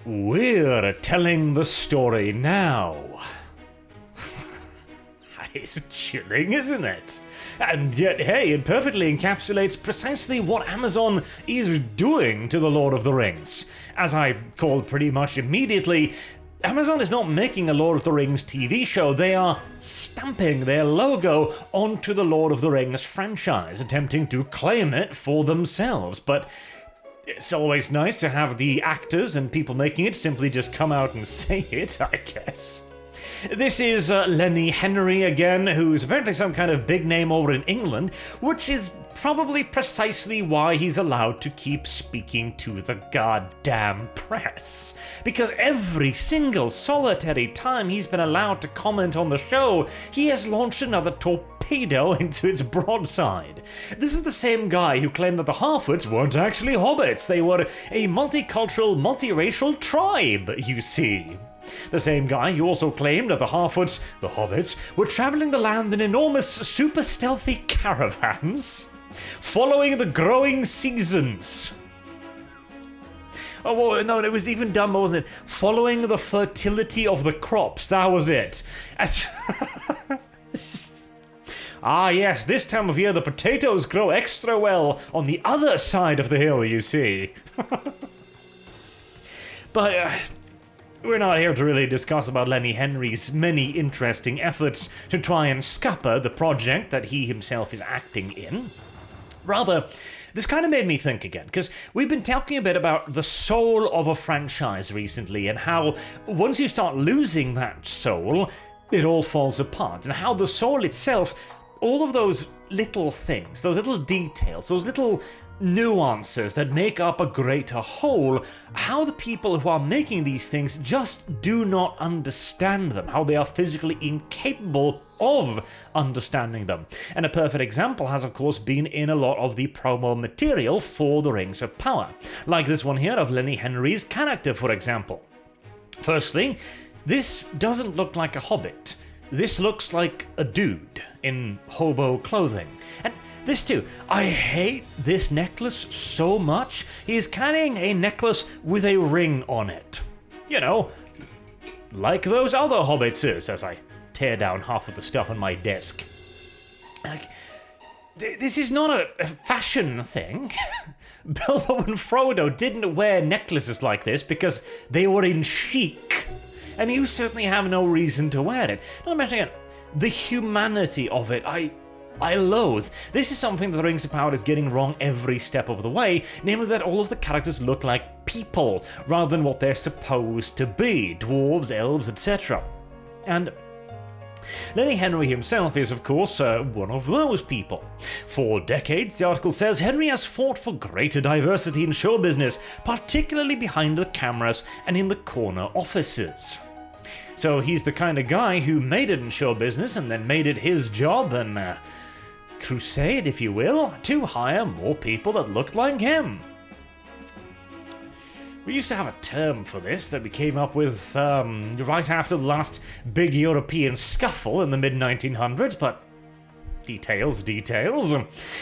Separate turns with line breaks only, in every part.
We're telling the story now. It's chilling, isn't it? And yet, hey, it perfectly encapsulates precisely what Amazon is doing to The Lord of the Rings. As I called pretty much immediately, Amazon is not making a Lord of the Rings TV show, they are stamping their logo onto the Lord of the Rings franchise, attempting to claim it for themselves. But it's always nice to have the actors and people making it simply just come out and say it, I guess. This is Lenny Henry again, who's apparently some kind of big name over in England, which is probably precisely why he's allowed to keep speaking to the goddamn press. Because every single solitary time he's been allowed to comment on the show, he has launched another torpedo into its broadside. This is the same guy who claimed that the Harfoots weren't actually hobbits, they were a multicultural, multiracial tribe, you see. The same guy who also claimed that the Harfoots, the hobbits, were traveling the land in enormous, super stealthy caravans, following the growing seasons. Oh, well, no, it was even dumber, wasn't it? Following the fertility of the crops, that was it. Ah, yes, this time of year the potatoes grow extra well on the other side of the hill, you see. But, we're not here to really discuss about Lenny Henry's many interesting efforts to try and scupper the project that he himself is acting in. Rather, this kind of made me think again, because we've been talking a bit about the soul of a franchise recently, and how once you start losing that soul, it all falls apart, and how the soul itself, all of those little things, those little details, those little nuances that make up a greater whole, how the people who are making these things just do not understand them, how they are physically incapable of understanding them. And a perfect example has of course been in a lot of the promo material for The Rings of Power, like this one here of Lenny Henry's character, for example. Firstly, this doesn't look like a hobbit. This looks like a dude in hobo clothing. And this too, I hate this necklace so much. He's carrying a necklace with a ring on it. You know, like those other hobbits is, as I tear down half of the stuff on my desk. Like, this is not a fashion thing. Bilbo and Frodo didn't wear necklaces like this because they were in chic. And you certainly have no reason to wear it. Not mentioning it, the humanity of it, I loathe. This is something that The Rings of Power is getting wrong every step of the way, namely that all of the characters look like people, rather than what they're supposed to be, dwarves, elves, etc. And Lenny Henry himself is, of course, one of those people. For decades, the article says, Henry has fought for greater diversity in show business, particularly behind the cameras and in the corner offices. So he's the kind of guy who made it in show business and then made it his job and crusade, if you will, to hire more people that looked like him. We used to have a term for this that we came up with right after the last big European scuffle in the mid-1900s, but details.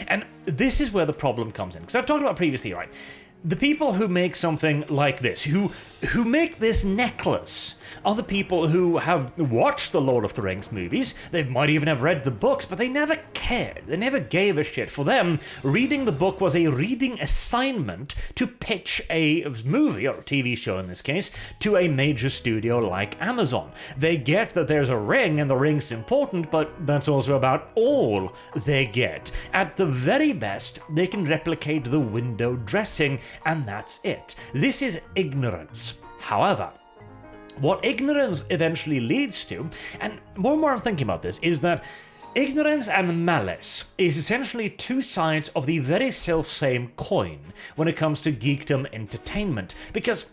And this is where the problem comes in, because I've talked about previously, right? The people who make something like this, who make this necklace, are the people who have watched the Lord of the Rings movies. They might even have read the books, but they never cared. They never gave a shit. For them, reading the book was a reading assignment to pitch a movie, or a TV show in this case, to a major studio like Amazon. They get that there's a ring, and the ring's important, but that's also about all they get. At the very best, they can replicate the window dressing, and that's it. This is ignorance. However, what ignorance eventually leads to, and more and more I'm thinking about this, is that ignorance and malice is essentially two sides of the very self-same coin when it comes to geekdom entertainment. Because,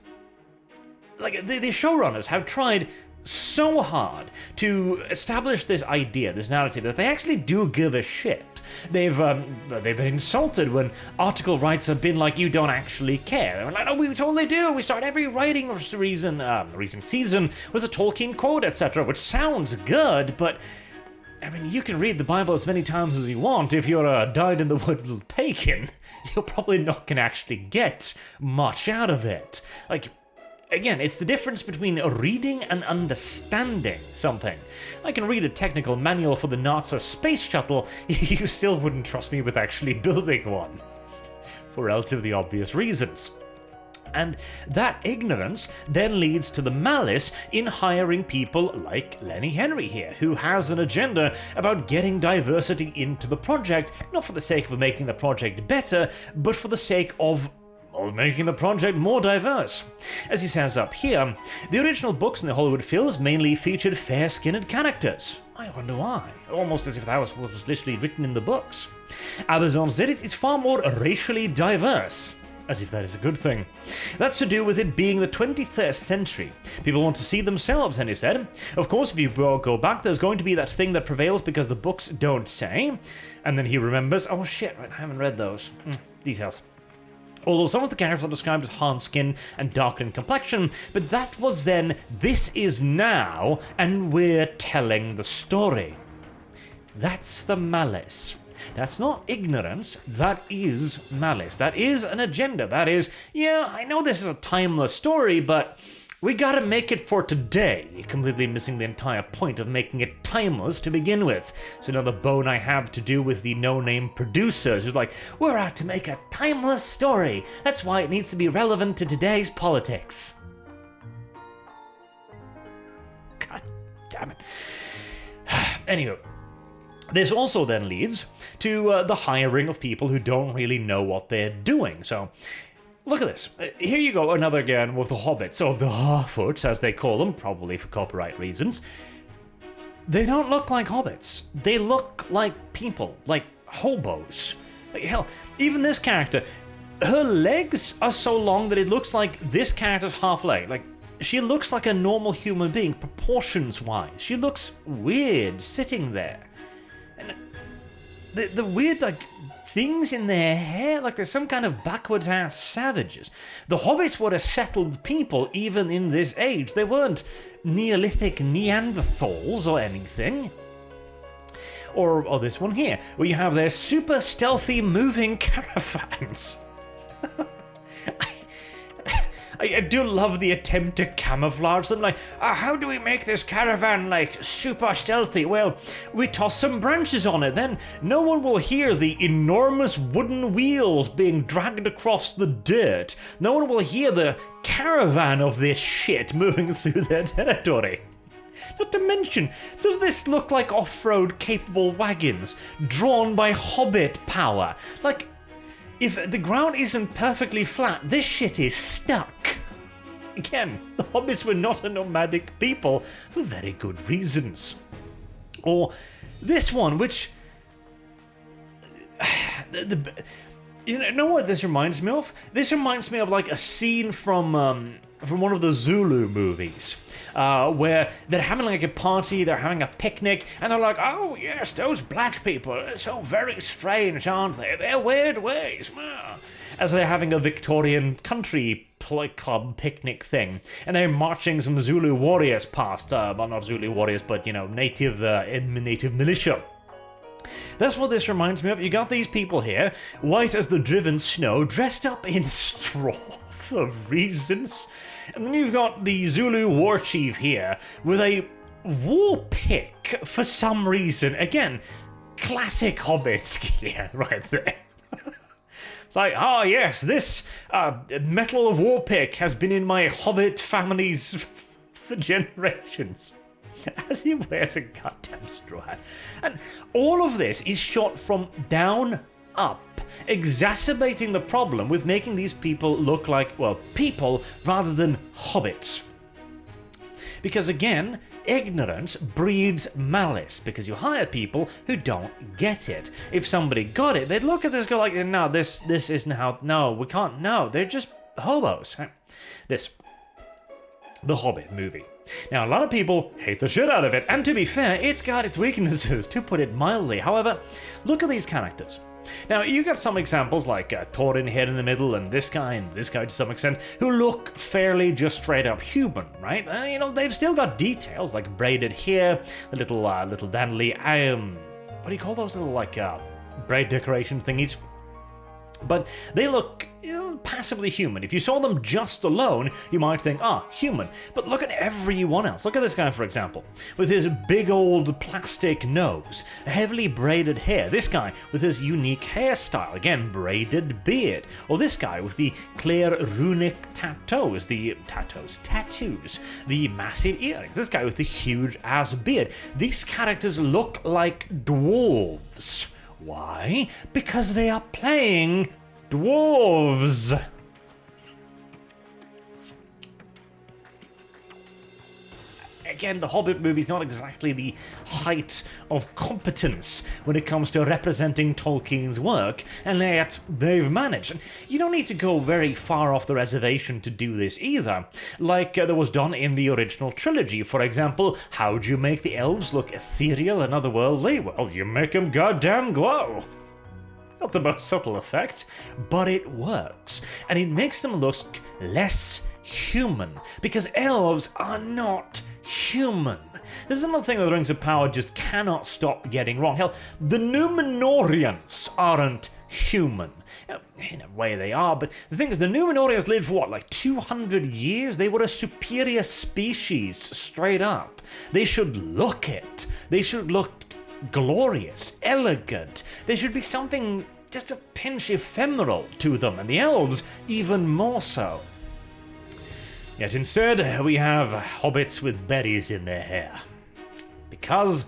like, the showrunners have tried so hard to establish this idea, this narrative, that they actually do give a shit. They've been insulted when article writers have been like, you don't actually care. They're like, oh, we totally do. We start every writing season with a Tolkien quote, etc., which sounds good, but I mean, you can read the Bible as many times as you want. If you're a dyed-in-the-wood little pagan, you're probably not going to actually get much out of it. Like, Again, it's the difference between reading and understanding something. I can read a technical manual for the NASA space shuttle, you still wouldn't trust me with actually building one. For relatively obvious reasons. And that ignorance then leads to the malice in hiring people like Lenny Henry here, who has an agenda about getting diversity into the project, not for the sake of making the project better, but for the sake of making the project more diverse. As he says up here, the original books in the Hollywood films mainly featured fair-skinned characters. I wonder why. Almost as if that was what was literally written in the books. Amazon said it's far more racially diverse. As if that is a good thing. That's to do with it being the 21st century. People want to see themselves, Henry said. Of course, if you go back, there's going to be that thing that prevails because the books don't say. And then he remembers, oh shit, right, I haven't read those. Details. Although some of the characters are described as hard skin and darkened complexion, but that was then, this is now, and we're telling the story. That's the malice. That's not ignorance, that is malice. That is an agenda. That is, yeah, I know this is a timeless story, but we gotta make it for today, completely missing the entire point of making it timeless to begin with. So another bone I have to do with the no-name producers who's like, we're out to make a timeless story. That's why it needs to be relevant to today's politics. God damn it. Anyway. This also then leads to the hiring of people who don't really know what they're doing. So, look at this. Here you go, another again with the hobbits, or the Harfoots as they call them, probably for copyright reasons. They don't look like hobbits. They look like people, like hobos. Like, hell, even this character, her legs are so long that it looks like this character's half leg. Like, she looks like a normal human being, proportions-wise. She looks weird sitting there. And the weird, like, things in their hair, like there's some kind of backwards-ass savages. The hobbits were a settled people even in this age. They weren't Neolithic Neanderthals or anything. Or this one here, where you have their super stealthy moving caravans. I do love the attempt to camouflage them, like, how do we make this caravan, like, super stealthy? Well, we toss some branches on it, then no one will hear the enormous wooden wheels being dragged across the dirt. No one will hear the caravan of this shit moving through their territory. Not to mention, does this look like off-road capable wagons, drawn by hobbit power? Like, if the ground isn't perfectly flat, this shit is stuck. Again, the hobbits were not a nomadic people for very good reasons. Or this one, which... you know what this reminds me of? This reminds me of like a scene from one of the Zulu movies. Where they're having like a party, they're having a picnic, and they're like, oh yes, those black people are so very strange, aren't they? They're weird ways. As they're having a Victorian country club picnic thing, and they're marching some Zulu warriors past, well not Zulu warriors, but you know, native militia. That's what this reminds me of. You got these people here, white as the driven snow, dressed up in straw for reasons. And then you've got the Zulu war chief here with a war pick for some reason. Again, classic hobbits gear right there. It's like, yes, this metal war pick has been in my hobbit families for generations. As he wears a goddamn straw hat. And all of this is shot from down up, exacerbating the problem with making these people look like, well, people rather than hobbits. Because again, ignorance breeds malice, because you hire people who don't get it. If somebody got it, they'd look at this go like, no, this isn't how, no, we can't, no, they're just hobos. The Hobbit movie. Now, a lot of people hate the shit out of it, and to be fair, it's got its weaknesses, to put it mildly. However, look at these characters. Now, you got some examples like Thorin here in the middle, and this guy to some extent, who look fairly just straight up human, right? You know, they've still got details like braided hair, the little dandly, what do you call those little like braid decoration thingies? But they look passively human. If you saw them just alone, you might think, human. But look at everyone else. Look at this guy, for example, with his big old plastic nose, heavily braided hair. This guy with his unique hairstyle, again, braided beard. Or this guy with the clear runic tattoos, the massive earrings. This guy with the huge ass beard. These characters look like dwarves. Why? Because they are playing dwarves. Again, the Hobbit movie's not exactly the height of competence when it comes to representing Tolkien's work, and yet they've managed. And you don't need to go very far off the reservation to do this either. Like there was done in the original trilogy, for example. How do you make the elves look ethereal and otherworldly? Well, you make them goddamn glow. Not the most subtle effect, but it works. And it makes them look less human, because elves are not human. This is another thing that the Rings of Power just cannot stop getting wrong. Hell, the Númenóreans aren't human. In a way they are, but the thing is, the Númenóreans lived for what, like 200 years? They were a superior species, straight up. They should look it. They should look glorious, elegant. There should be something just a pinch ephemeral to them, and the elves even more so. Yet instead, we have hobbits with berries in their hair. Because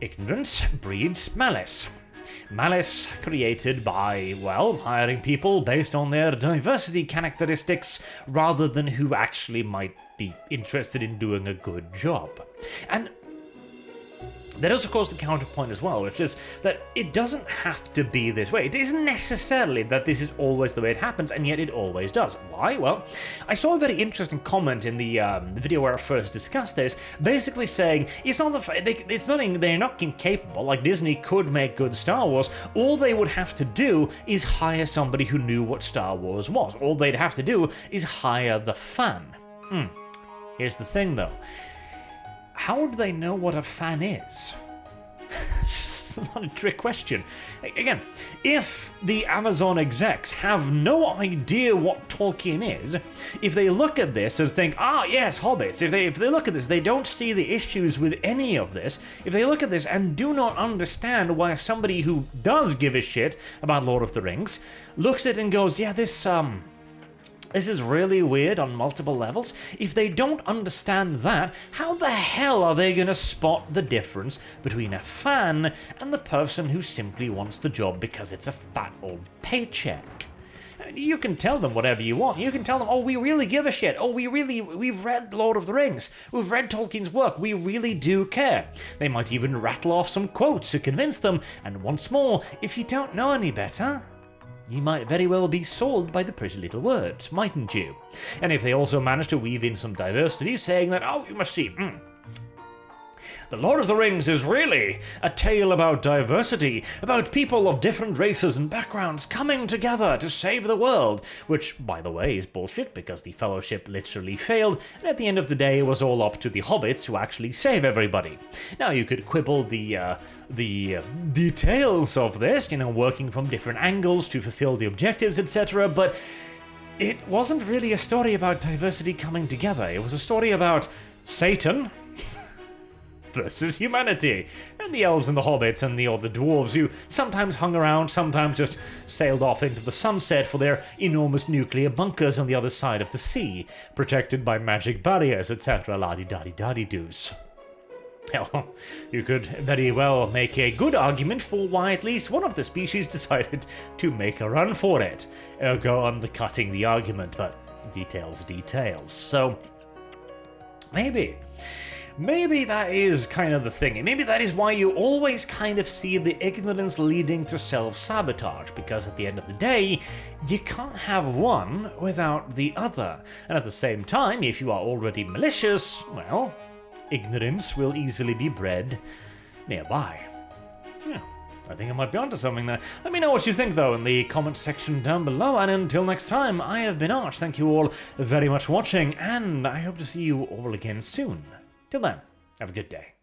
ignorance breeds malice. Malice created by, well, hiring people based on their diversity characteristics rather than who actually might be interested in doing a good job. And there is, of course, the counterpoint as well, which is that it doesn't have to be this way. It isn't necessarily that this is always the way it happens, and yet it always does. Why? Well, I saw a very interesting comment in the video where I first discussed this, basically saying they're not incapable. Like, Disney could make good Star Wars. All they would have to do is hire somebody who knew what Star Wars was. All they'd have to do is hire the fan. Here's the thing, though. How would they know what a fan is? It's not a trick question. Again, if the Amazon execs have no idea what Tolkien is, if they look at this and think, yes, hobbits, if they look at this, they don't see the issues with any of this, if they look at this and do not understand why somebody who does give a shit about Lord of the Rings looks at it and goes, yeah, this is really weird on multiple levels. If they don't understand that, how the hell are they going to spot the difference between a fan and the person who simply wants the job because it's a fat old paycheck? You can tell them whatever you want. You can tell them, we really give a shit. We've read Lord of the Rings. We've read Tolkien's work. We really do care. They might even rattle off some quotes to convince them. And once more, if you don't know any better, you might very well be sold by the pretty little words, mightn't you? And if they also manage to weave in some diversity, saying that, you must see, The Lord of the Rings is really a tale about diversity, about people of different races and backgrounds coming together to save the world, which, by the way, is bullshit because the Fellowship literally failed, and at the end of the day it was all up to the hobbits to actually save everybody. Now, you could quibble the details of this, working from different angles to fulfill the objectives, etc., but it wasn't really a story about diversity coming together. It was a story about Satan versus humanity, and the elves and the hobbits and the dwarves who sometimes hung around, sometimes just sailed off into the sunset for their enormous nuclear bunkers on the other side of the sea, protected by magic barriers, etc. La-di-da-di-da-di-doos. Hell, you could very well make a good argument for why at least one of the species decided to make a run for it, ergo undercutting the argument, but details. So, Maybe that is kind of the thing, and maybe that is why you always kind of see the ignorance leading to self-sabotage, because at the end of the day, you can't have one without the other. And at the same time, if you are already malicious, well, ignorance will easily be bred nearby. Yeah, I think I might be onto something there. Let me know what you think, though, in the comment section down below, and until next time, I have been Arch. Thank you all very much for watching, and I hope to see you all again soon. Till then, have a good day.